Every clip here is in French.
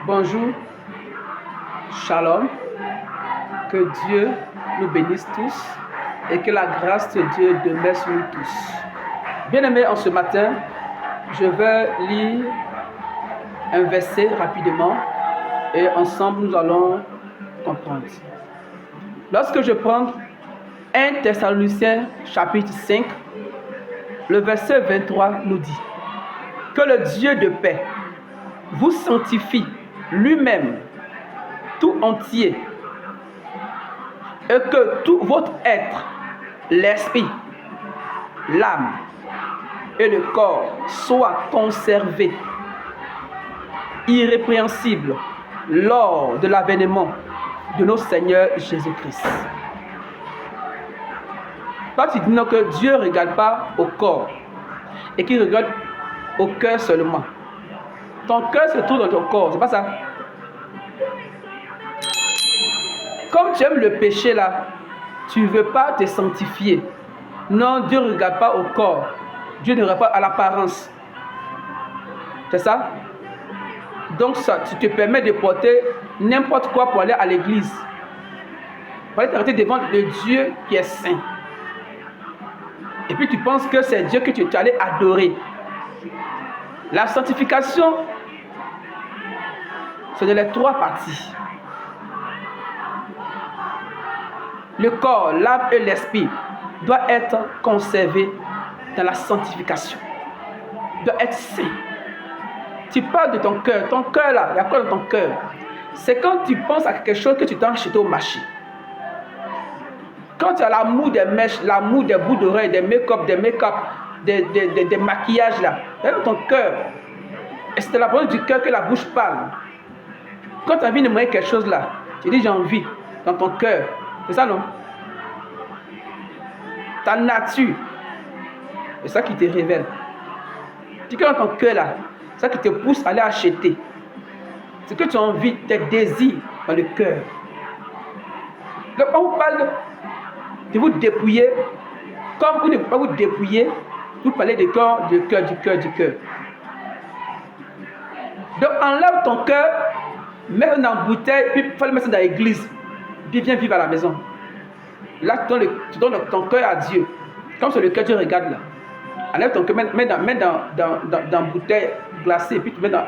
Bonjour, shalom, que Dieu nous bénisse tous et que la grâce de Dieu demeure sur nous tous. Bien-aimés, en ce matin, je vais lire un verset rapidement et ensemble nous allons comprendre. Lorsque je prends 1 Thessaloniciens chapitre 5, le verset 23 nous dit que le Dieu de paix vous sanctifie lui-même tout entier et que tout votre être, l'esprit, l'âme et le corps soient conservés irrépréhensibles lors de l'avènement de notre Seigneur Jésus-Christ. Toi, tu dis non que Dieu ne regarde pas au corps et qu'il regarde au cœur seulement. Ton cœur se trouve dans ton corps, c'est pas ça? Comme tu aimes le péché là, tu ne veux pas te sanctifier. Non, Dieu ne regarde pas au corps. Dieu ne regarde pas à l'apparence. C'est ça? Donc ça, tu te permets de porter n'importe quoi pour aller à l'église. Pour aller t'arrêter devant le Dieu qui est saint. Et puis tu penses que c'est Dieu que tu es allé adorer. La sanctification, c'est de les trois parties. Le corps, l'âme et l'esprit doivent être conservés dans la sanctification. Doivent être saints. Tu parles de ton cœur. Ton cœur là, il y a quoi dans ton cœur? C'est quand tu penses à quelque chose que tu t'as acheté au marché. Quand tu as l'amour des mèches, l'amour des bouts d'oreilles, des make-up, des maquillages là, c'est dans ton cœur. Et c'est de la parole du cœur que la bouche parle. Quand tu as envie de manger quelque chose là, tu dis j'ai envie dans ton cœur. C'est ça non? Ta nature, c'est ça qui te révèle. Tu que dans ton cœur là, c'est ça qui te pousse à aller acheter. C'est que tu as envie, tes désirs dans le cœur. Donc quand vous parlez de vous dépouiller, comme vous ne pouvez pas vous dépouiller, vous parlez du cœur. Donc enlève ton cœur, mets-le dans la bouteille, puis il faut le mettre dans l'église. Puis viens vivre à la maison. Là, tu donnes ton cœur à Dieu. Comme c'est le cœur, tu regardes là. Enlève ton cœur, mets dans une bouteille glacée, puis tu mets dans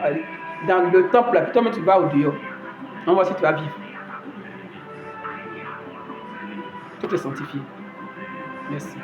le temple là, puis toi-même tu vas au dehors. On voit si tu vas vivre. Tout est sanctifié. Merci.